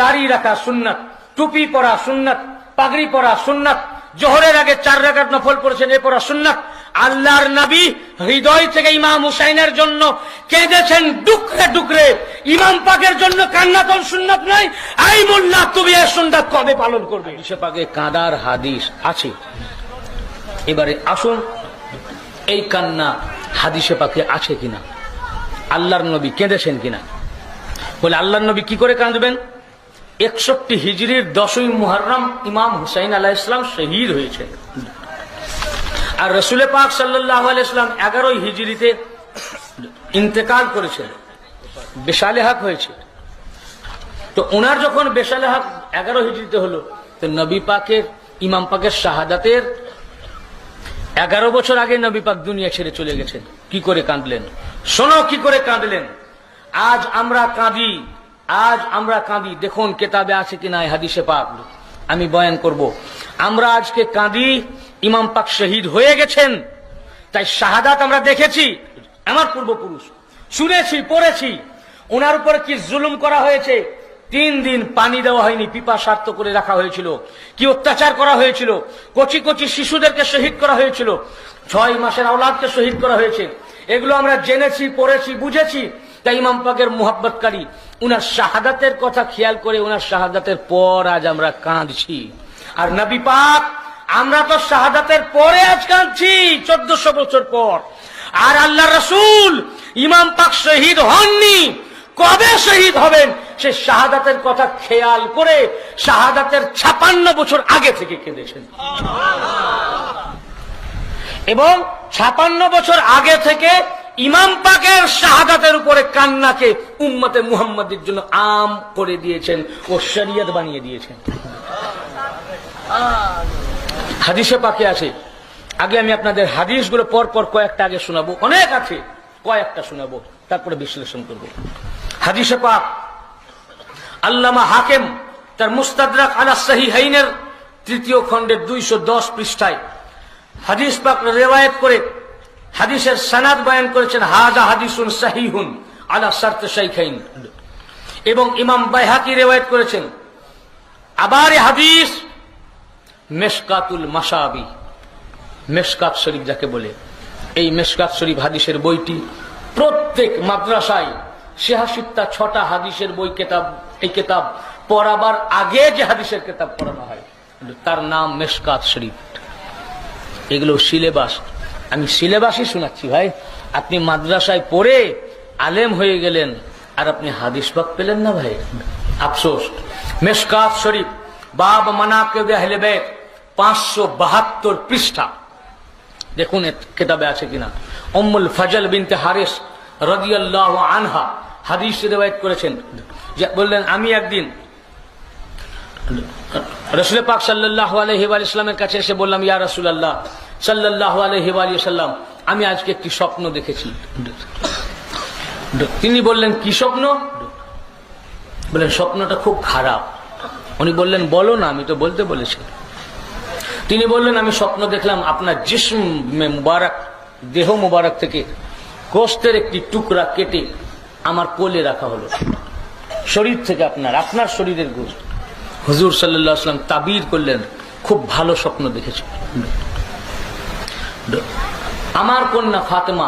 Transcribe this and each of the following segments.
দাড়ি রাখা সুন্নাত, টুপি পরা সুন্নাত, পাগড়ি পরা সুন্নাত, জোহরের আগে 4 রাকাত নফল পড়েছেন এ পড়া সুন্নাত। আল্লাহর নবী হৃদয় থেকে ইমাম হুসাইনের জন্য কেঁদেছেন ডুকরে ডুকরে। ইমাম পাকের জন্য কান্না তো সুন্নাত নয়। আই মোল্লা, তুমি এই সুন্নাত কবে পালন করবে? হাদিসে পাকে কাঁদার হাদিস আছে। এবারে আসুন, এই কান্না হাদিসে পাকে আছে কিনা, আল্লাহর নবী কেঁদেছেন কিনা। বলে আল্লাহর নবী কি করে কাঁদবেন? 61 হিজরির 10ই মুহররম ইমাম হুসাইন আলাইহিস সালাম শহীদ হয়েছে, আর রাসূল পাক সাল্লাল্লাহু আলাইহি ওয়াসাল্লাম 11 হিজরিতে ইন্তেকাল করেছেন, বেশালে হক হয়েছে। তো ওনার যখন বেশালে হক 11 হিজরিতে হলো, তো নবী পাকের ইমাম পাকের শাহাদাতের 11 বছর আগে নবী পাক দুনিয়া ছেড়ে চলে গেছেন। কি করে কাঁদলেন শোনো, কি করে কাঁদলেন। আজ আমরা কাঁদি, আজ আমরা কাঁদি। দেখুন কেতাবে আছে কিনা হাদিসে পাক, আমি বয়ান করব। আমরা আজকে কাঁদি, ইমাম পাক শহীদ হয়ে গেছেন, তাই শাহাদাত আমরা দেখেছি, আমার পূর্বপুরুষ শুনেছি, পড়েছি। ওনার উপরে কি জুলুম করা হয়েছে, 3 দিন পানি দেওয়া হয়নি, পিপাসার্ত করে রাখা হয়েছিল, কি অত্যাচার করা হয়েছিল, কচি কচি শিশুদেরকে শহীদ করা হয়েছিল, 6 মাসের আওলাদকে শহীদ করা হয়েছে। এগুলো আমরা জেনেছি, পড়েছি, বুঝেছি। তাই ইমাম পাকের মুহাব্বতকারী উনার শাহাদাতের কথা খেয়াল করে উনার শাহাদাতের পর আজ আমরা কাঁদছি। আর নবী পাক, আমরা তো শাহাদাতের পরে আজ কাঁদছি 1400 বছর পর। আর আল্লাহ রাসূল ইমাম পাক শহীদ হননি, কবে শহীদ হবেন সে শাহাদাতের কথা খেয়াল করে শাহাদাতের 56 বছর আগে থেকে কেঁদেছেন। এবং 56 বছর আগে থেকে ইমাম পাকের শাহাদাতের উপরে কান্নাকে উম্মতে মুহাম্মাদের জন্য আম করে দিয়েছেন ও শরীয়ত বানিয়ে দিয়েছেন। হাদিসে পাকে আছে। আগে আমি আপনাদের হাদিসগুলো পর পর কয়েকটা আগে শোনাবো, অনেক আছে, কয়েকটা শোনাবো, তারপরে বিশ্লেষণ করব। হাদিসে পাক আল্লামা হাকিম তার মুস্তাদরাক আলা সহিহাইনের 3য় খণ্ডের 210 পৃষ্ঠায় হাদিস পাক রিওয়ায়াত করে হাদিসের সনদ বয়ান করেছেন, হাযা হাদিসুন সহিহুন আলা শর্ত শাইখাইন। এবং ইমাম বাইহাকি রিওয়ায়াত করেছেন। আবার এই হাদিস মিশকাতুল মাসাবি, মিশকাত শরীফ যাকে বলে, এই মিশকাত শরীফ হাদিসের বইটি প্রত্যেক মাদ্রাসায় 86টা 6টা হাদিসের বই কিতাব, এই কিতাব পড়াবার আগে যে হাদিসের কিতাব পড়ানো হয় তার নাম মিশকাত শরীফ। এগুলো সিলেবাস, আমি সিলেবাসই শোনাচ্ছি ভাই। আপনি মাদ্রাসায় পড়ে আলেম হয়ে গেলেন আর আপনি হাদিস পাক পেলেন না ভাই, আফসোস। মিশকাত শরীফ বাব মানাকিব আহলে বাইত 572 পৃষ্ঠা, দেখুন কিতাবে আছে কিনা। উম্মুল ফজল বিনতে হারিস রাদিয়াল্লাহু আনহা হাদিস রিওয়ায়াত করেছেন, যে বললেন আমি একদিন রাসূল পাক সাল্লাল্লাহু আলাইহি ওয়া সাল্লামের কাছে এসে বললাম, ইয়া রাসূলুল্লাহ সাল্লাল্লাহু আলাইহি ওয়া সাল্লাম, আমি আজকে একটি স্বপ্ন দেখেছি। তিনি বললেন কি স্বপ্ন? বললেন স্বপ্নটা খুব খারাপ। উনি বললেন বলো না, আমি তো বলতে বলেছি। তিনি বললেন আমি স্বপ্ন দেখলাম আপনার জিসম মুবারক, দেহ মুবারক থেকে গোশতের একটি টুকরা কেটে আমার কোলে রাখা হলো, শরীর থেকে আপনার শরীরের গোশত। হুজুর সাল্লাল্লাহু আলাইহি ওয়াসাল্লাম তাবির করলেন, খুব ভালো স্বপ্ন দেখেছি। আমার কন্যা ফাতেমা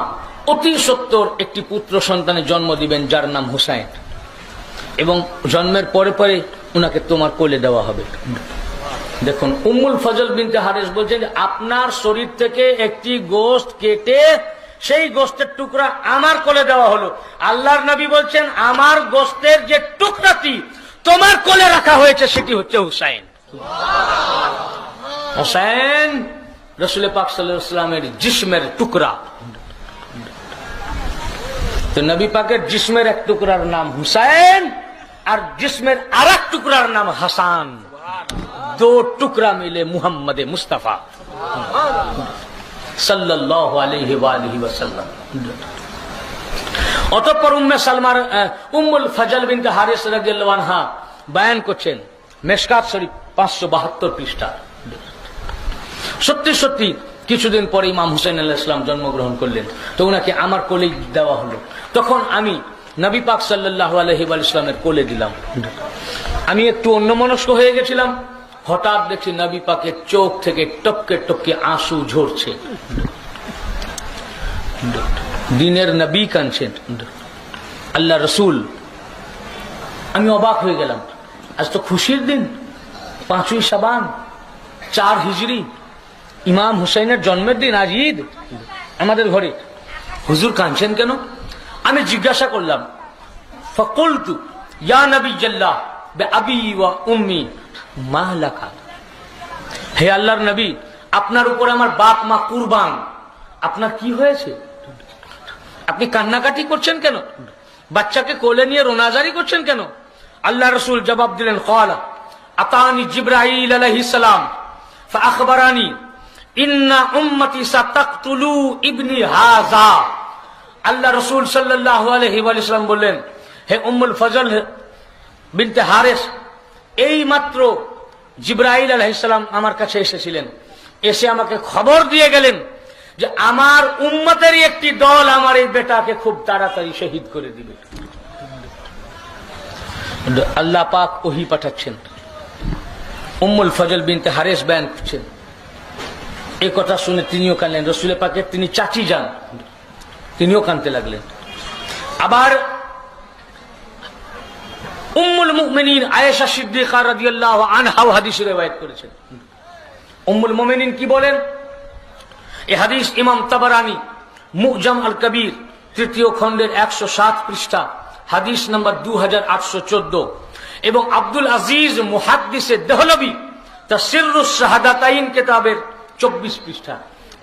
অতি সত্বর একটি পুত্র সন্তানের জন্ম দিবেন যার নাম হুসাইন, এবং জন্মের পরে পরে উনাকে তোমার কোলে দেওয়া হবে। দেখুন উম্মুল ফজল বিনতে হারিস বলছেন যে আপনার শরীর থেকে একটি গোশত কেটে সেই গোশতের টুকরা আমার কোলে দেওয়া হলো। আল্লাহর নবী বলছেন আমার গোশতের যে টুকরাটি তোমার কোলে রাখা হয়েছে সেটি হচ্ছে হুসাইন। হুসাইন রাসূল পাক সাল্লাল্লাহু আলাইহি ওয়াসাল্লামের জিসমের টুকরা। তো নবী পাকের জিসমের এক টুকরার নাম হুসাইন আর জিসমের আরেক টুকরার নাম হাসান। 2 টুকরা মিলে মুহাম্মদে মুস্তাফা সাল্লাল্লাহু আলাইহি ওয়া সাল্লাম। অতঃপর উম্মুল ফজল বিনতে হারিস রাদিয়াল্লাহু আনহা বয়ান করছেন মিশকাত শরীফ 572 পৃষ্ঠা। সত্যি সত্যি কিছুদিন পরে ইমাম হুসাইন আলাইহিস সালাম জন্মগ্রহণ করলেন, তো উনাকে আমার কোলে দেওয়া হলো। তখন আমি নবী পাক সাল্লাল্লাহু আলাইহি ওয়াসাল্লামের কোলে দিলাম। আমি একটু অন্যমনস্ক হয়ে গেছিলাম, হঠাৎ দেখছি নবী পাকের চোখ থেকে টপকে টপকে আঁসু ঝরছে। দিনের নবী কাঁদছেন, আল্লাহ রসুল। আমি অবাক হয়ে গেলাম, আজ তো খুশির দিন, 5ই শাবান, 4 হিজরি, ইমাম হুসাইনের জন্মের দিন, আজ ঈদ আমাদের ঘরে, হুজুর কাঁদছেন কেন? আমি জিজ্ঞাসা করলাম, ফাকুলতু ইয়া নবিয়াল্লাহ বিআবি ওয়া উম্মি মা লাকা, হে আল্লাহর নবী, আপনার উপরে আমার বাপ মা কুরবান, আপনার কি হয়েছে? আপনি কান্নাকাটি করছেন কেন? বাচ্চাকে কোলে নিয়ে রোনাজারি করছেন কেন? আল্লাহ রসুল জবাব দিলেন, ক্বালা আতানি জিবরাইল আলাইহিস সালাম ফাআখবারানি ইন্না উম্মতি সাতাকতুলু ইবনি হাযা। আল্লাহ রসুল সাল্লাল্লাহু আলাইহি ওয়াসাল্লাম বললেন, হে উম্মুল ফজল বিনতে হারিস, এই মাত্র জিবরাইল আলাইহিস সালাম আমার কাছে এসেছিলেন, এসে আমাকে খবর দিয়ে গেলেন যে আমার উম্মতেরই একটি দল আমার এই বেটাকে খুব তাড়াতাড়ি শহীদ করে দিবে। আল্লাহ পাক ওহী পাঠাচ্ছেন। উম্মুল ফজল বিনতে হারিস বয়ান করছেন, এই কথা শুনে তিনিও কাঁদলেন। রসুল পাকের তিনি চাচি যান, তিনিও কাঁদতে লাগলেন। আবার উম্মুল মুমিনিন আয়েশা সিদ্দিকা রাদিয়াল্লাহু আনহা হাদিস riwayat করেছেন। উম্মুল মুমিনিন কি বলেন? এই হাদিস ইমাম তাবারানী মুজাম আল কবির 3য় খণ্ডের 107 পৃষ্ঠা, হাদিস নাম্বার 2814, এবং আব্দুল আজিজ মুহাদ্দিসে দেহলভী তাসসিরুস শাহাদাতাইন কিতাবের 24 পৃষ্ঠা।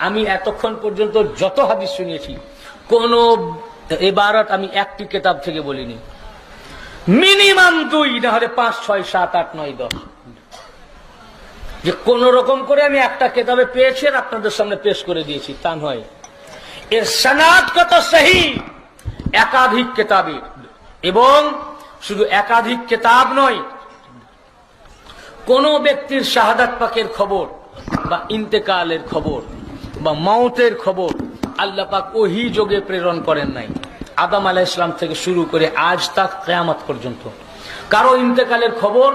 আমি এতক্ষণ পর্যন্ত যত হাদিস শুনিয়েছি, কোন ইবারত আমি একটি কিতাব থেকে বলিনি। মিনিমাম 2, না হলে 5, 6, 7, 8, 9, 10, যে কোন রকম করে আমি একটা কিতাবে পেয়েছি আর আপনাদের সামনে পেশ করে দিয়েছি, তা নয়। এর সনদ কত সহি, একাধিক কিতাবে, এবং শুধু একাধিক কিতাব নয়, কোন ব্যক্তির শাহাদাত পাকের খবর বা ইন্তেকালের খবর বা মওতের খবর আল্লাহ পাক ওহী যোগে প্রেরণ করেন নাই। আদম আলাইহিস সালাম থেকে শুরু করে আজ তাক কিয়ামত পর্যন্ত কারো ইন্তেকালের খবর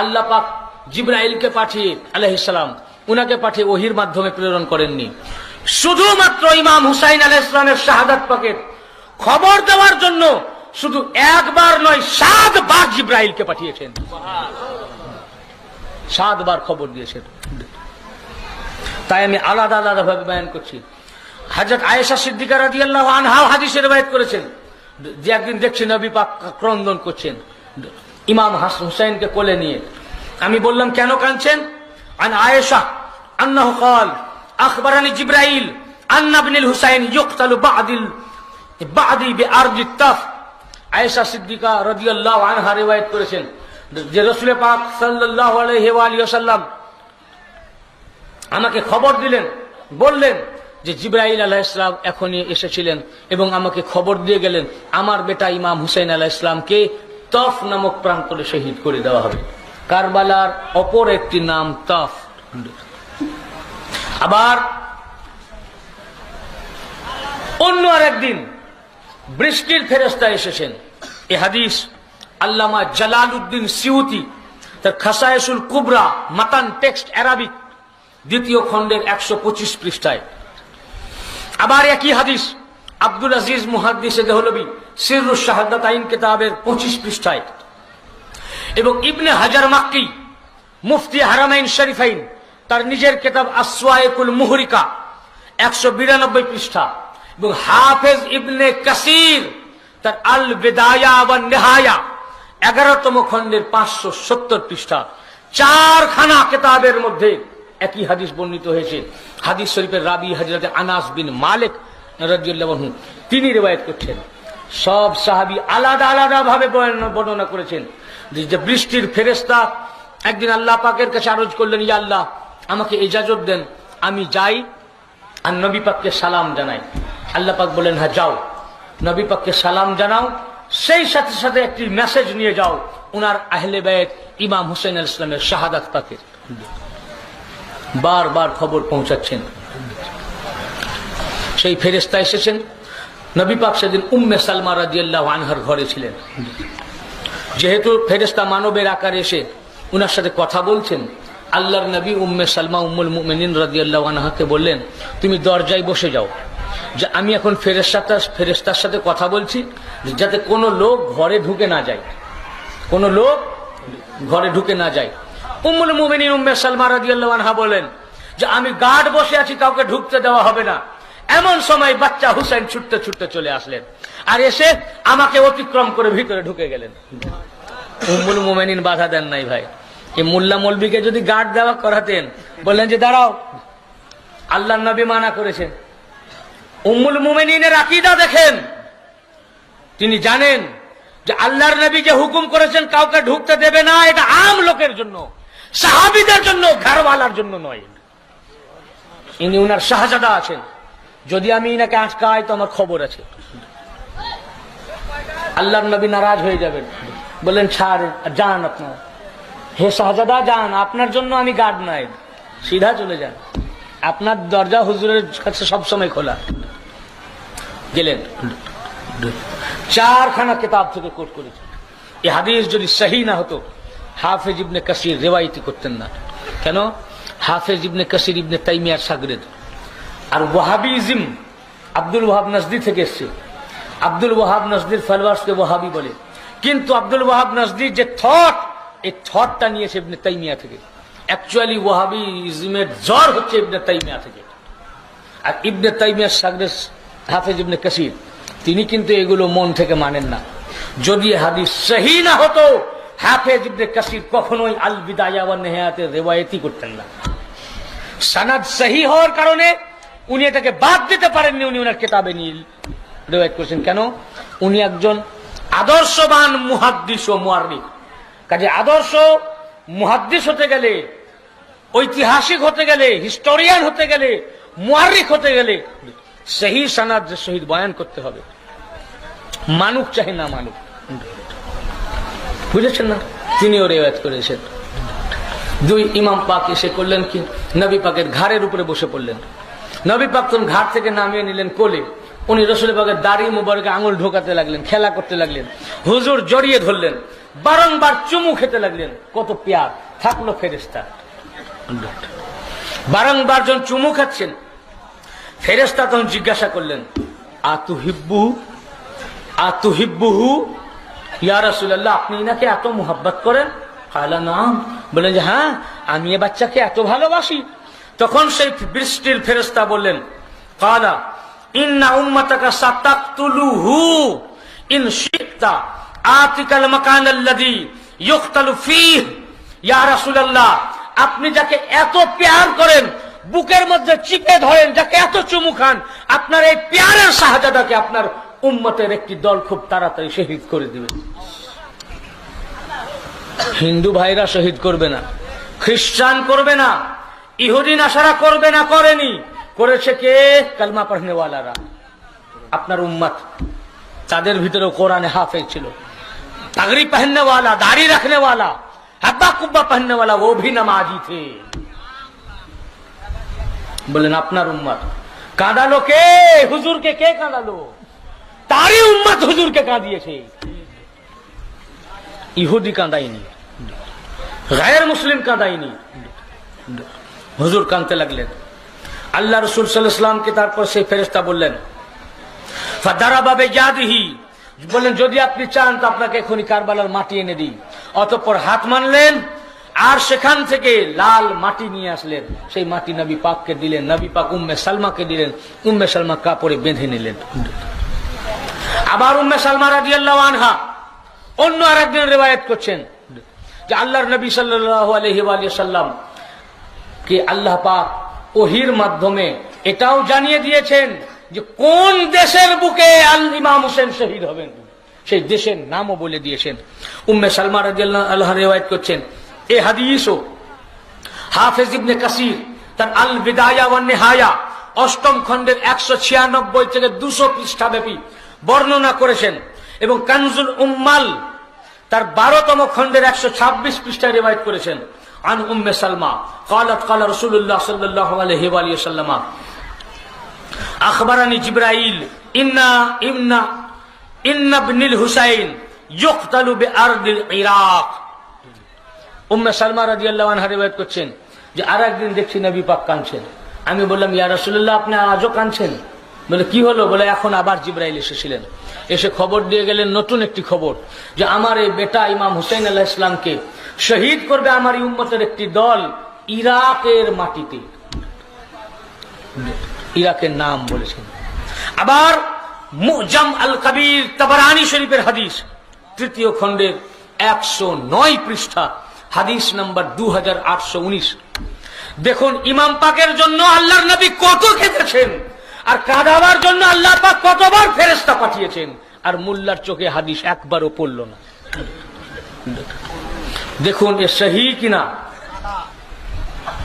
আল্লাহ পাক জিবরাইলকে পাঠিয়ে আলাইহিস সালাম উনাকে পাঠিয়ে ওহীর মাধ্যমে প্রেরণ করেননি। শুধুমাত্র ইমাম হুসাইন আলাইহিস সালামের শাহাদাত পাকের খবর দেওয়ার জন্য শুধু একবার নয়, 7 বার জিবরাইলকে পাঠিয়েছেন, 7 বার খবর দিয়েছেন। তাই আমি আলাদা আলাদা ভাবে বয়ান করছি। হযরত আয়েশা সিদ্দিকা রাদিয়াল্লাহু আনহা হাদিসে riwayat করেছেন যে একদিন দেখছি নবী পাক ক্রন্দন করছেন ইমাম হুসাইনকে কোলে নিয়ে। আমি বললাম, কেন কাঁদছেন? আন আয়েশা আন্নাহু قال আখবরানি জিবরাইল আন্না ইবনুল হুসাইন ইউকতালু বাদি বিআরজি তাফ। আয়েশা সিদ্দিকা রাদিয়াল্লাহু আনহা riwayat করেছেন যে রাসূল পাক সাল্লাল্লাহু আলাইহি ওয়াসাল্লাম আমাকে খবর দিলেন, বললেন যে জিবরাইল আলাইহিস সালাম এখনই এসেছিলেন এবং আমাকে খবর দিয়ে গেলেন আমার বেটা ইমাম হুসাইন আলাইহিস সালামকে তফ নামক প্রান্তরে শহীদ করে দেওয়া হবে। কারবালার অপর একটি নাম তফ। আবার অন্য আরেকদিন বৃষ্টির ফেরেশতা এসেছেন। এই হাদিস আল্লামা জালালউদ্দিন সিউতি তার খাসায়েসুল কুবরা মাতান টেক্সট অ্যারাবিক 2য় খণ্ডের 125 পৃষ্ঠায়। আবার একই হাদিস আব্দুল আজিজ মুহাদ্দিসে দেহলভী সিররুশ শাহাদাতাইন কিতাবের 25 পৃষ্ঠায়, এবং ইবনে হাজার মাক্কি মুফতি হারামাইন শরীফাইন তার নিজের কিতাব আসওয়াইকুল মুহরিকা 192 পৃষ্ঠা, এবং হাফেজ ইবনে কাসির তার আল বিদায়া ওয়ান নিহায়া 11তম খণ্ডের 570 পৃষ্ঠা। 4খানা কিতাবের মধ্যে একই হাদিস বর্ণিত হয়েছে। হাদিস শরীফের রাবি হযরত আনাস বিন মালিক রাদিয়াল্লাহু আনহু তিনি riwayat করছেন। সব সাহাবী আলাদা আলাদা ভাবে বর্ণনা করেছেন যে বৃষ্টির ফেরেশতা একদিন আল্লাহ পাকের কাছে আরজ করলেন, ইয়া আল্লাহ আমাকে ইজাজত দেন আমি যাই আর নবী পাককে সালাম জানাই। আল্লাহ পাক বলেন, হ্যাঁ যাও, নবী পাককে সালাম জানাও, সেই সাথে সাথে একটি মেসেজ নিয়ে যাও উনার আহলে বাইত ইমাম হুসাইন আলাইহিস সালামের শাহাদাত পাকের। বারবার খবর পৌঁছাচ্ছেন। সেই ফেরেশতা এসেছেন, নবী পাক সেদিন উম্মে সালমা রাদিয়াল্লাহু আনহার ঘরে ছিলেন। যেহেতু ফেরেশতা মানবের আকারে এসে উনার সাথে কথা বলছেন, আল্লাহর নবী উম্মে সালমা উম্মুল মুমিনিন রাদিয়াল্লাহু আনহাকে বললেন, তুমি দরজায় বসে যাও, যে আমি এখন ফেরেশতার সাথে কথা বলছি, যাতে কোনো লোক ঘরে ঢুকে না যায়, কোনো লোক ঘরে ঢুকে না যায়। উম্মুল মুমিনিন উম্মে সালমা রাদিয়াল্লাহু আনহা বলেন যে আমি গার্ড বসে আছি, কাউকে ঢুকতে দেওয়া হবে না। এমন সময় বাচ্চা হুসাইন ছুটতে ছুটতে চলে আসলেন, আর এসে আমাকে অতিক্রম করে ভিতরে ঢুকে গেলেন। উম্মুল মুমিনিন বাধা দেন নাই ভাই। এই মোল্লা মৌলবীকে যদি গার্ড দেওয়া করাতেন, বললেন যে দাঁড়াও, আল্লাহর নবী মানা করেছেন। উম্মুল মুমিনিনের আকীদা দেখেন, তিনি জানেন যে আল্লাহর নবী যে হুকুম করেছেন কাউকে ঢুকতে দেবে না, এটা আম লোকের জন্য, সাহাবীদের জন্য, ঘরওয়ালার জন্য নয়। ইনি উনার শাহজাদা আছেন, যদি আমি ইনাকে আটকাই তো আমার খবর আছে। আল্লাহর নবী নারাজ হয়ে যাবেন, বললেন ছাড়, যান আপনার, হে শাহজাদা যান, আপনার জন্য আমি গার্ড নাই, সিধা চলে যান, আপনার দরজা হুজুরের কাছে সবসময় খোলা। গেলেন, 4খানা কিতাব থেকে কোট করেছেন। এই হাদিস যদি সহি না হতো হাফেজ ইবনে কাসির রিওয়ায়াতি করতেন না। কেন? হাফেজ ইবনে কাসির ইবনে তাইমিয়ার শাগির্দ, আর ওয়াহাবিজম আব্দুল ওয়াহাব নজদি থেকে এসছে। আব্দুল ওয়াহাব নজদির ফলোয়ার্সকে ওয়াহাবি বলে, কিন্তু আব্দুল ওয়াহাব নজদির যে থট, এই থটটা নিয়েছে ইবনে তাইমিয়া থেকে। অ্যাকচুয়ালি ওয়াহাবিজমের জ্বর হচ্ছে ইবনে তাইমিয়া থেকে। আর ইবনে তাইমিয়ার শাগির্দ হাফেজ ইবনে কাসির, তিনি কিন্তু এগুলো মন থেকে মানেন না। যদি হাদিস সহি না হতো হাফেজ ইবনে কাসির কখনোই আল বিদায়া ওয়ান নিহায়াতের রিওয়ায়াতই করতেন না। সনদ সহি হওয়ার কারণে উনি এটাকে বাদ দিতে পারেননি, উনি ওনার কিতাবে নিয়ে রিওয়ায়াত করেছেন। কেন? উনি একজন আদর্শবান মুহাদ্দিস ও মুআররিখ। কাজে আদর্শ মুহাদ্দিস হতে গেলে, ঐতিহাসিক হতে গেলে, হিস্টোরিয়ান হতে গেলে, মুআররিখ হতে গেলে সহি সনদ সহিত বয়ান করতে হবে, মানুক চাহে না মানুক। বুঝেছেন না? তিনিও রিওয়ায়াত করেছেন। 2 ইমাম পাক এসে করলেন কি, নবী পাকের ঘাড়ের উপরে বসে পড়লেন। নবী পাক তখন ঘাট থেকে নামিয়ে নিলেন কোলে। উনি রাসূল পাকের দাড়ি মুবারকে আঙুল ঢোকাতে লাগলেন, খেলা করতে লাগলেন। হুজুর জড়িয়ে ধরলেন, বারংবার চুমু খেতে লাগলেন। কত প্যার থাকলো ফেরেশতা, বারংবার যখন চুমু খাচ্ছেন, ফেরেশতা তখন জিজ্ঞাসা করলেন, আতুহিব্বুহু ইয়া রাসূলুল্লাহ, আপনি ইনাকে এত মুহাব্বত করেন? কালা নাম, বলেন যে হ্যাঁ, আমি এ বাচ্চাকে এত ভালোবাসি। তখন সেই বৃষ্টির ফেরেশতা বললেন, কালা ইন্না উম্মাতাকা সাতাকতুলুহু ইন শি'তা আতিকাল মাকান আল্লাযী ইউকতালু ফীহি। ইয়া রাসূলুল্লাহ, আপনি যাকে এত প্যার করেন, বুকের মধ্যে চিপে ধরেন, যাকে এত চুমু খান, আপনার এই প্যারের শাহজাদাকে আপনার উম্মতের একটি দল খুব তাড়াতাড়ি শহীদ করে দিবে। হিন্দু ভাইরা শহীদ করবে না, খ্রিস্টান করবে না, ইহুদি নাসারা করবে না, করেনি। করেছে কে? কালমা পড়নেওয়ালারা, আপনার উম্মত। তাদের ভিতরেও কোরআনে হাফেজ ছিল, পাগড়ি পहननेवाला, दाढ़ी रखने वाला, हब्बा कुब्बा पहनने वाला, वो भी नमाजी थे। বলেন আপনার উম্মত। কাঁদালো কে? হুজুরকে কে কাঁদালো? তারই উম্মত হুজুরকে কাঁদিয়েছে। ইহুদি কাঁদায়নি, গায়ের মুসলিম কাঁদায়নি, হুজুর কাঁদতে লাগলেন। আল্লাহ রাসূল সাল্লাল্লাহু আলাইহি ওয়াসাল্লামকে তারপর সেই ফেরেশতা বললেন, ফাদারাবা বিয়াদিহি, বললেন যদি আপনি চান তো আপনাকে এখনই কারবালার মাটি এনে দিই। অতঃপর হাত মানলেন, আর সেখান থেকে লাল মাটি নিয়ে আসলেন। সেই মাটি নবী পাককে দিলেন, নবী পাক উম্মে সালমাকে দিলেন। উম্মে সালমা কাপড়ে বেঁধে নিলেন। আবার উম্মে সালমা রাদিয়াল্লাহু আনহা অন্য আরেকজন রিওয়ায়াত করছেন যে আল্লাহর নবী সাল্লাল্লাহু আলাইহি ওয়া সাল্লাম কে আল্লাহ পাক ওহীর মাধ্যমে এটাও জানিয়ে দিয়েছেন যে কোন দেশের বুকে আল ইমাম হোসেন শহীদ হবেন, সেই দেশের নামও বলে দিয়েছেন। উম্মে সালমা রাদিয়াল্লাহু আনহা রিওয়ায়াত করছেন, এই হাদিসও হাফেজ ইবনে কাসির তার আল বিদায়া ওয়ান নিহায়া 8ম খণ্ডের 196 থেকে 200 পৃষ্ঠা ব্যাপী বর্ণনা করেছেন, এবং কানজুল উম্মাল তার 12তম খণ্ডের 126 পৃষ্ঠায় রিওয়ায়াত করেছেন। আন উম্মে সালমা قالت قال رسول الله صلى الله عليه وآله وسلم أخبرني جبرائيل ইন্না ইন্না ইন্না ইবনুল হুসাইন ইউকতালু বিআরদিল ইরাক। উম্মে সালমা রাদিয়াল্লাহু আনহা রিওয়ায়াত করছেন যে আরেকদিন দেখছি নবী পাক কাঁদছেন। আমি বললাম, ইয়া রাসূলুল্লাহ, আপনি আজও কাঁদছেন? বলে, কি হলো? বলে, এখন আবার জিবরাইল এসেছিলেন, এসে খবর দিয়ে গেলেন, নতুন একটি খবর, যে আমার এই বেটা ইমাম হুসাইন আলাইহিস সালামকে শহীদ করবে আমার এই উম্মতের একটি দল ইরাকের মাটিতে। ইরাকের নাম বলেছেন। আবার মুজাম আল কবির তাবরানী শরীফের হাদিস, 3য় খণ্ডের 109 পৃষ্ঠা, হাদিস নাম্বার 2819। দেখুন ইমাম পাকের জন্য আল্লাহর নবী কত কেঁদেছেন, আর কাঁদাবার জন্য আল্লাহ পাক কতবার ফেরেশতা পাঠিয়েছেন, আর মোল্লার চোখে হাদিস একবারও পড়ল না। দেখুন এ সহি কিনা,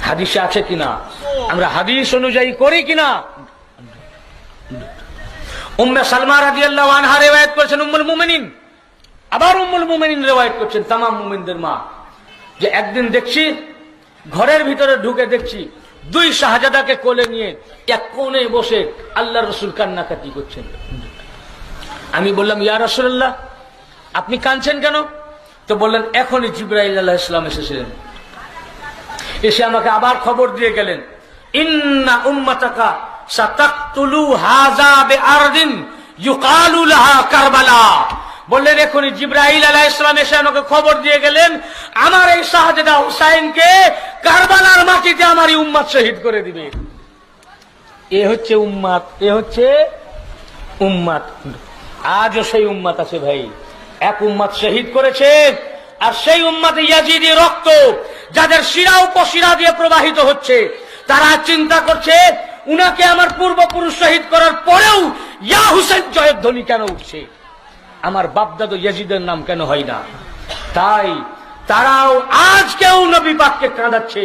হাদিসে আছে কিনা, আমরা হাদিস অনুযায়ী করি কিনা। উম্মে সালমা রাদিয়াল্লাহু আনহা রিওয়ায়াত করেছেন, উম্মুল মুমিনিন, আবার উম্মুল মুমিনিন রিওয়ায়াত করছেন, তামাম মুমিনদের মা, যে একদিন দেখছি ঘরের ভিতরে ঢুকে দেখছি 2 শাহজাদাকে কোলে নিয়ে এক কোণে বসে আল্লাহর রাসূল কান্নাকাটি করছেন। আমি বললাম, ইয়া রাসূলুল্লাহ, আপনি কাঁদছেন কেন? তো বললেন, এখনই জিবরাইল আলাইহিস সালাম এসেছিলেন, এসে আমাকে আবার খবর দিয়ে গেলেন, ইন্না উম্মাতাকা সাতাকতুলু হাযা বিআরদিন ইউকালু লাহা কারবালা। বললেন, এখনই জিবরাইল আলাইহিস সালাম এসে আমাকে খবর দিয়ে গেলেন, আমার এই শাহজাদা হুসাইনকে কারবালার মাটিতে আমার এই উম্মত শহীদ করে দিবে। এ হচ্ছে উম্মত, এ হচ্ছে উম্মত। আজও সেই উম্মত আছে ভাই, এক উম্মত শহীদ করেছে, আর সেই উম্মতে ইয়াজিদি রক্ত যাদের শিরা উপশিরা দিয়ে প্রবাহিত হচ্ছে, তারা চিন্তা করছে উনাকে আমার পূর্বপুরুষ শহীদ করার পরেও ইয়া হুসেন জয়ধ্বনি কেন উঠছে, আমার বাপদাদা ইয়াজিদের নাম কেন হয় না? তাই তারাও আজকেও নবী পাককে কাঁদাচ্ছে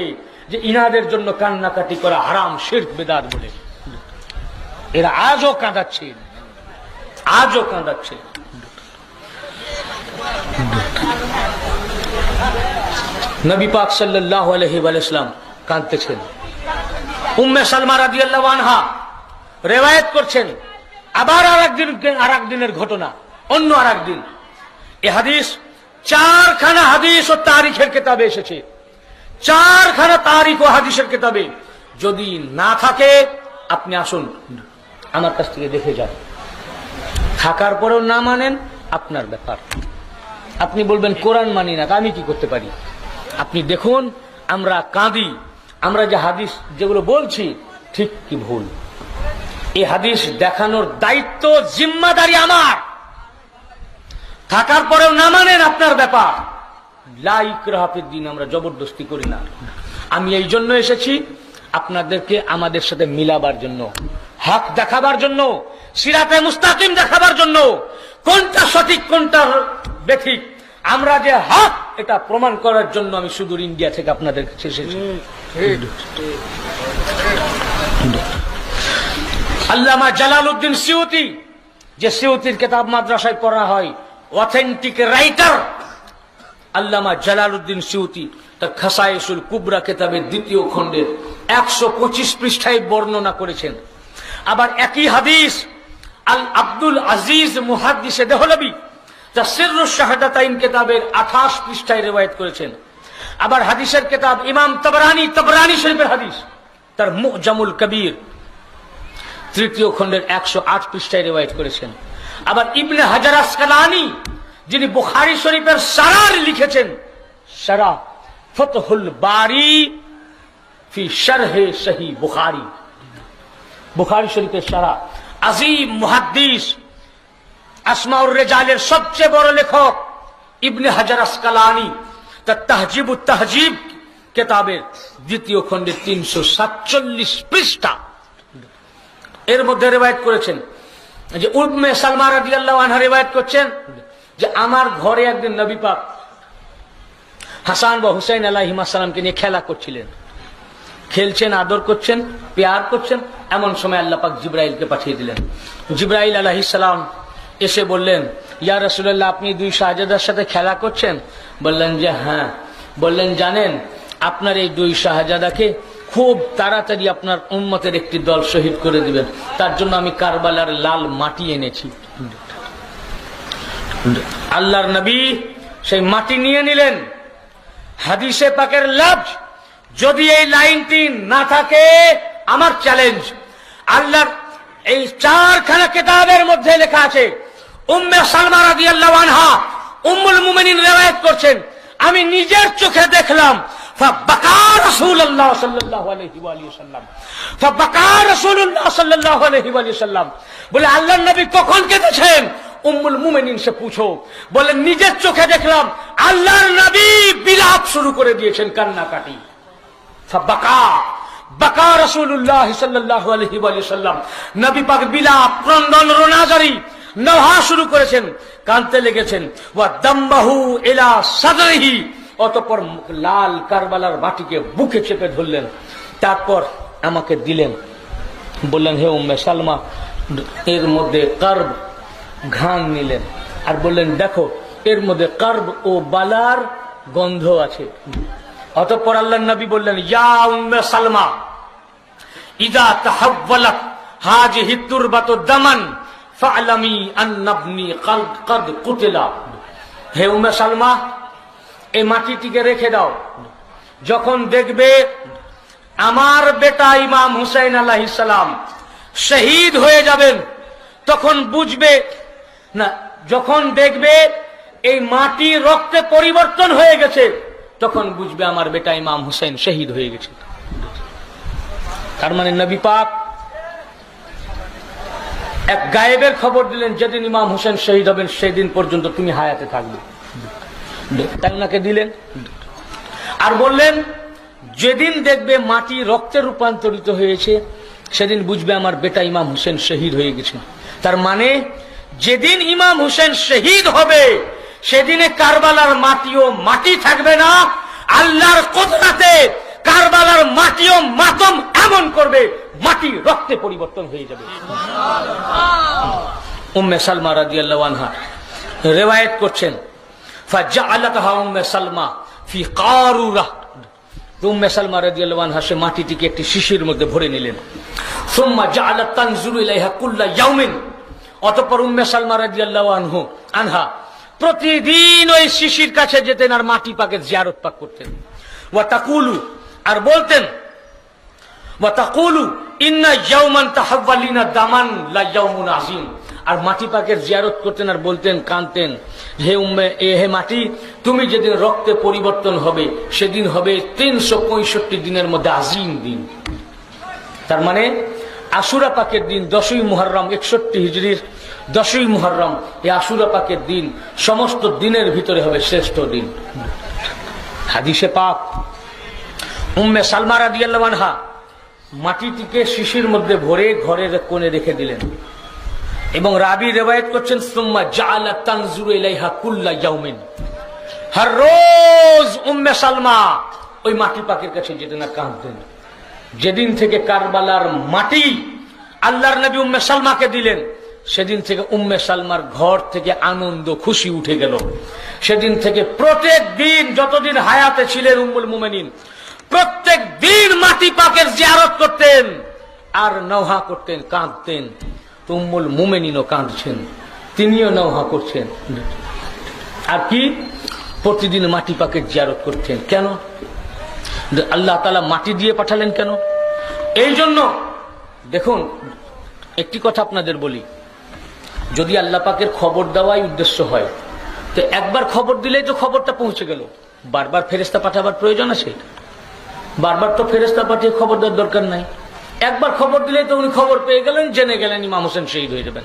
যে ইনাদের জন্য কান্নাকাটি করা হারাম, শিরক, বিদআত বলে। এরা আজও কাঁদাচ্ছে, আজও কাঁদাচ্ছে। নবী পাক সাল্লাল্লাহু আলাইহি ওয়াসাল্লাম কাঁদতেছেন। উম্মে সালমা রাদিয়াল্লাহু আনহা রিওয়ায়াত করছেন, আবার আরেকদিনের ঘটনা, অন্য আরেকদিন। এই হাদিস 4খানা হাদিস ও তারিখের কিতাবে এসেছে, 4খানা তারিখ ও হাদিসের কিতাবে। যদি না থাকে আপনি আসুন আমার কাছ থেকে দেখে যান, থাকার পরেও না মানেন আপনার ব্যাপার। আপনি বলবেন কোরআন মানি না, আমি কি করতে পারি? আপনি দেখুন, আমরা কাঁদি, আমরা যে হাদিস যেগুলো বলছি ঠিক কি ভুল, এই হাদিস দেখানোর দায়িত্ব, জিম্মাদারি আমার। থাকার পরেও না মানেন আপনার ব্যাপার। লা ইকরাহা ফিদ্দিন, আমরা জবরদস্তি করি না। আমি এই জন্য এসেছি আপনাদেরকে আমাদের সাথে মিলাবার জন্য, হক দেখাবার জন্য, সিরাতে মুস্তাকিম দেখাবার জন্য, কোনটা সঠিক কোনটা বেঠিক, আমরা যে হক এটা প্রমাণ করার জন্য আমি সুদূর ইন্ডিয়া থেকে আপনাদের কাছে এসেছি। আল্লামা জালালউদ্দিন সিউতি, যে সিউতির কিতাব মাদ্রাসায় পড়া হয়, অথেন্টিক রাইটার আল্লামা জালালউদ্দিন সিউতি তার খাসায়েসুল কুবরা কিতাবের 2য় খণ্ডের 125 পৃষ্ঠায় বর্ণনা করেছেন। আবার একই হাদিস আল আব্দুল আজিজ মুহাদ্দিসে দেহলভী তার সিররুশ শাহাদাতাইন কিতাবের 28 পৃষ্ঠায় রিওয়ায়াত করেছেন। আবার হাদিসের কিতাব ইমাম তাবরানী শরীফের হাদিস তার মুজামুল কবির 3য় খণ্ডের 108 পৃষ্ঠায় রিওয়ায়াত করেছেন। আবার ইবনে হাজার আসকালানী, যিনি বুখারী শরীফের সারার লিখেছেন, সারা ফতহুল বারি ফি শারহে সহিহ বুখারী, বুখারী শরীফের সারা, আজিম মুহাদ্দিস, আসমাউর রিজালের সবচেয়ে বড় লেখক ইবনে হাজার আসকালানী তার তাহজিবুত তাহজিব কিতাবের 2য় খণ্ডের 347 পৃষ্ঠা, এর মধ্যে রিওয়ায়াত করেছেন যে উম্মে সালমা রাদিয়াল্লাহু আনহা রিওয়ায়াত করছেন যে আমার ঘরে একদিন নবী পাক হাসান বা হুসাইন আলাইহিস সালামকে নিয়ে খেলা করছিলেন, খেলছেন, আদর করছেন, প্যার করছেন। এমন সময় আল্লাহ পাক জিবরাইলকে পাঠিয়ে দিলেন। জিবরাইল আলাইহিস সালাম এসে বললেন, ইয়া রাসূলুল্লাহ, আপনি 2 শাহজাদার সাথে খেলা করছেন? বললেন যে হ্যাঁ। বললেন, জানেন আপনার এই 2 শাহজাদাকে খুব তাড়াতাড়ি আপনার উম্মতের একটি দল শহীদ করে দিবেন, তার জন্য আমি কারবালার লাল মাটি এনেছি। আল্লাহর নবী সেই মাটি নিয়ে নিলেন। হাদিসে পাকের লাভ, যদি এই লাইনটি না থাকে আমার চ্যালেঞ্জ। আল্লাহর এই 4খানা কিতাবের মধ্যে লেখা আছে, উম্মে সালমা রাদিয়াল্লাহু আনহা উম্মুল মুমিনিন রিওয়ায়াত করছেন, আমি নিজের চোখে দেখলাম ফাবাকা রাসূলুল্লাহ সাল্লাল্লাহু আলাইহি ওয়া সাল্লাম, ফাবাকা রাসূলুল্লাহ সাল্লাল্লাহু আলাইহি ওয়া সাল্লাম। বলে আল্লাহর নবী কখন কেঁদেছেন? উম্মুল মুমিনিন সে পুছো, বলে নিজের চোখে দেখলাম আল্লাহর নবী বিলাপ শুরু করে দিয়েছেন, কান্নাকাটি। ফাবাকা বাকা রাসূলুল্লাহ সাল্লাল্লাহু আলাইহি ওয়া সাল্লাম, নবী পাক বিলাপ, ক্রন্দন, রোনাজারি, নওহা শুরু করেছেন, কাঁদতে লেগেছেন। ওয়া দামবাহু ইলা সাদরিহি, অতঃপর লাল কারবালার মাটিকে বুকে চেপে ধরলেন, তারপর আমাকে দিলেন। বললেন, হে উম্মে সালমা, এর মধ্যে কার্ব, ঘাম নিলেন আর বললেন, দেখো এর মধ্যে কার্ব ও বালার গন্ধ আছে। অতঃপর আল্লাহর নবী বললেন, ইয়া উম্মে সালমা, ইযা তাহাওয়ালাত হাযিহি তুরবাতু দামান ফা'লামি আন্নাবনি ক্বাদ কুতিলা। হে উম্মে সালমা, এই মাটিটিকে রেখে দাও, যখন দেখবে আমার বেটা ইমাম হুসাইন আলাইহিস সালাম শহীদ হয়ে যাবেন, তখন বুঝবে না, যখন দেখবে এই মাটি রক্তে পরিবর্তন হয়ে গেছে, তখন বুঝবে আমার বেটা ইমাম হুসাইন শহীদ হয়ে গেছে। তার মানে নবী পাক এক গায়েবের খবর দিলেন, যেদিন ইমাম হুসাইন শহীদ হবেন সেদিন পর্যন্ত তুমি হায়াতে থাকবে, তাই ওনাকে দিলেন। আর বললেন, যেদিন দেখবে মাটি রক্তে রূপান্তরিত হয়েছে সেদিন বুঝবে আমার বেটা ইমাম হুসেন শহীদ হয়ে গেছে। তার মানে যেদিন ইমাম হুসেন শহীদ হবে সেদিনে কারবালার মাটিও মাটি থাকবে না, আল্লাহর কুদরতে কারবালার মাটিও মাতম এমন করবে, মাটি রক্তে পরিবর্তন হয়ে যাবে। উম্মে সালমা রাদিয়াল্লাহু আনহা রিওয়ায়াত করছেন, ফাজআলাতহা উম্মে সালমা ফি কারুরা। উম্মে সালমা রাদিয়াল্লাহু আনহা সে মাটিটিকে একটি শিশির মধ্যে ভরে নিলেন। সুম্মা জাআলাত তানজুরু ইলাইহা কুল্লা ইয়াউমিন। অতঃপর উম্মে সালমা রাদিয়াল্লাহু আনহা প্রতিদিন ওই শিশির কাছে যেতেন আর মাটি পাকের জিয়ারত পাক করতেন। ওয়া তাকুলু, আর বলতেন, ওয়া তাকুলু ইন্না ইয়াউমান তাহাওয়ালিনা দামান লা ইয়াউমুন আযীম। আর মাটি পাকের জিয়ারত করতেন আর বলতেন, কাঁদতেন, হে মাটি, তুমি যেদিন রক্তে পরিবর্তন হবে সেদিন হবে 365 দিনের মধ্যে আজিম দিন। তার মানে আশুরা পাকের দিন 10ই মুহররম, 61 হিজরির 10ই মুহররম, এই আশুরা পাকের দিন সমস্ত দিনের ভিতরে হবে শ্রেষ্ঠ দিন। হাদিসে পাক উম্মে সালমা রাদিয়াল্লাহু আনহা মাটিটিকে শিশির মধ্যে ভরে ঘরের কোণে রেখে দিলেন এবং রাবি রিওয়ায়াত করছেন, সুম্মা জাআলা তানজুরু ইলাইহা কুল্লা ইয়াউমিন। হর রোজ উম্মে সালমা ওই মাটি পাকের কাছে যেতেন আর কাঁদতেন। যেদিন থেকে কারবালার মাটি আল্লাহর নবী উম্মে সালমাকে দিলেন সেদিন থেকে উম্মে সালমার ঘর থেকে আনন্দ খুশি উঠে গেল। সেদিন থেকে প্রত্যেক দিন, যতদিন হায়াতে ছিলেন উম্মুল মুমিনিন, প্রত্যেক দিন মাটি পাকের জিয়ারত করতেন আর নওহা করতেন, কাঁদতেন। উম্মুল মুমিনিনও কাঁদছেন, তিনিও নওহা করছেন। আর কি, প্রতিদিন মাটি পাকের জিয়ারত করতেন। কেন? আল্লাহ তাআলা মাটি দিয়ে পাঠালেন কেন? এই জন্য। দেখুন, একটি কথা আপনাদের বলি, যদি আল্লাহ পাকের খবর দেওয়াই উদ্দেশ্য হয়, তো একবার খবর দিলেই তো খবরটা পৌঁছে গেল, বারবার ফেরেশতা পাঠাবার প্রয়োজন আছে? বারবার তো ফেরেশতা পাঠিয়ে খবর দেওয়ার দরকার নাই। একবার খবর দিলেই তো উনি খবর পেয়ে গেলেন, জেনে গেলেন ইমাম হোসেন শহীদ হয়ে যাবেন।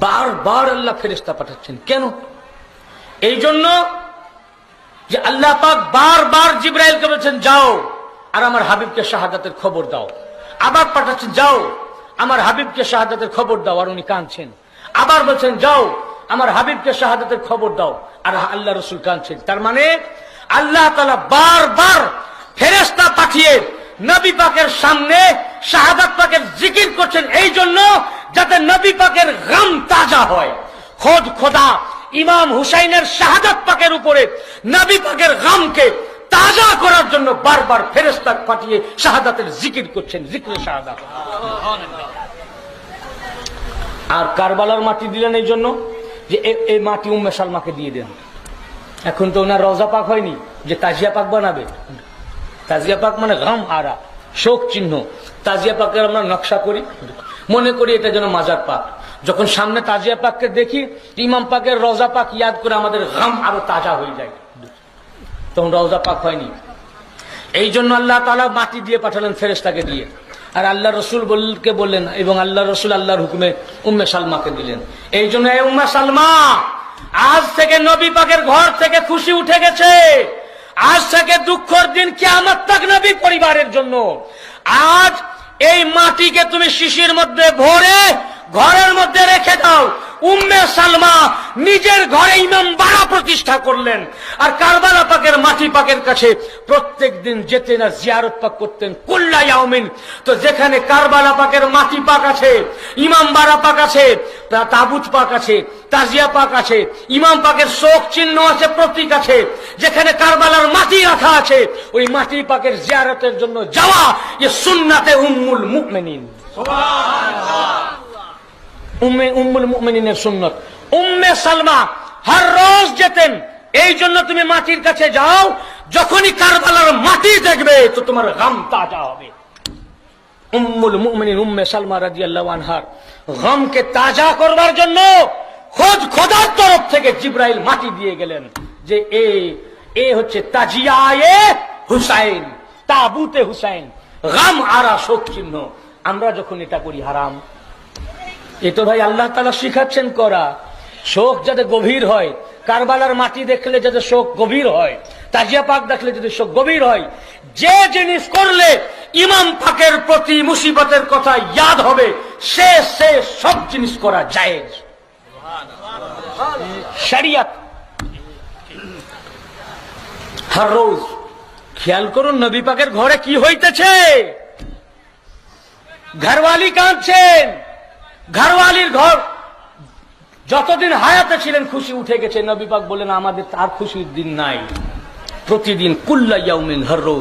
বারবার আল্লাহ ফেরেশতা পাঠাচ্ছেন কেন? এই জন্য যে আল্লাহ পাক বারবার জিবরাইলকে বলছেন, যাও আর আমার হাবিবকে শাহাদাতের খবর দাও। আবার পাঠাচ্ছেন, যাও আমার হাবিবকে শাহাদাতের খবর দাও, আর উনি কাঁদছেন। আবার বলছেন, যাও আমার হাবিবকে শাহাদাতের খবর দাও, আর আল্লাহ রাসূল কাঁদছেন। তার মানে আল্লাহ তাআলা বারবার ফেরেশতা পাঠিয়ে নবী পাকের সামনে শাহাদাত পাকের জিকির করছেন, এই জন্য যাতে নবী পাকের গাম তাজা হয়। খোদ খোদা ইমাম হুসাইনের শাহাদাত পাকের উপরে নবী পাকের গামকে তাজা করার জন্য বারবার ফেরেশতা পাঠিয়ে শাহাদাতের জিকির করছেন, জিকরে শাহাদাত। আর কারবালার মাটি দিলেন এই জন্য যে এই মাটি উম্মে সালমাকে দিয়ে দেন। এখন তো ওনার রওজা পাক হয়নি যে তাজিয়া পাক বানাবে। তাজিয়া পাক মানে গাম আরা, শোক চিহ্ন। তাজিয়া পাকের আমরা নকশা করি, মনে করি এটা যেন মাজার পাক। যখন সামনে তাজিয়া পাককে দেখি, ইমাম পাকের রওজা পাক ইয়াদ করে আমাদের গাম আরো তাজা হয়ে যায়, তখন রওজা পাক হয়নি। এই জন্য আল্লাহ তাআলা মাটি দিয়ে পাঠালেন ফেরেশতাকে দিয়ে, আর আল্লাহ রসুলকে বললেন, এবং আল্লাহ রসুল আল্লাহর হুকুমে উম্মে সালমাকে দিলেন। এই জন্য এই উম্মে সালমা, আজ থেকে নবী পাকের ঘর থেকে খুশি উঠে গেছে। আজ থেকে দুঃখের দিন কিয়ামত তাক নবী পরিবারের জন্য। আজ এই মাটিকে তুমি শিশির মধ্যে ভরে ঘরের মধ্যে রেখে দাও। উম্মে সালমা নিজের ঘরে ইমাম বাড়া প্রতিষ্ঠা করলেন, আর কারবালা পাকের মাটি পাকের কাছে প্রত্যেক দিন যেতেন আর জিয়ারত পাক করতেন কুল্লা ইয়াউমিন। তো যেখানে কারবালা পাকের মাটি পাক আছে, ইমাম বাড়া পাক আছে, তাবুত পাক আছে, তাজিয়া পাক আছে, ইমাম পাকের শোক চিহ্ন আছে, প্রতীক আছে, যেখানে কারবালার মাটি রাখা আছে, ওই মাটি পাকের জিয়ারতের জন্য যাওয়া এ সুন্নাতে উম্মুল মুমিনিন। উম্মুল মুমিনিনের সুন্নত। উম্মে সালমা হর রোজ যেতেন। এই জন্য তুমি মাটির কাছে যাও, যখনই কারবালার মাটি দেখবে তো তোমার গাম তাজা হবে। উম্মুল মুমিনিন উম্মে সালমা রাদিয়াল্লাহু আনহার গামকে তাজা করবার জন্য খোদার তরফ থেকে জিবরাইল মাটি দিয়ে গেলেন যে এ হচ্ছে তাজিয়ায়ে হুসাইন, তাবুতে হুসাইন, গাম আরা শোক চিহ্ন। আমরা যখন এটা করি হারাম। এ তো ভাই আল্লাহ তাআলা শিখাচ্ছেন করা। শোক যাতে গভীর হয়, কারবালার মাটি দেখলে যাতে শোক গভীর হয়, তাজিয়া পাক দেখলে যদি শোক গভীর হয়, যে জিনিস করলে ইমাম পাকের প্রতি মুসিবতের কথা ইয়াদ হবে, সে সব জিনিস করা জায়েজ। শরিয়ত হর রোজ খেয়াল করুন নবী পাকের ঘরে কি হইতেছে। ঘরওয়ালি কাঁদছেন, ঘরওয়ালির ঘর যতদিন হায়াতে ছিলেন খুশি উঠে গেছে। নবী পাক বলেন আমাদের তার খুশির দিন নাই, প্রতিদিন কুল্লা ইয়াউমিন হর রোজ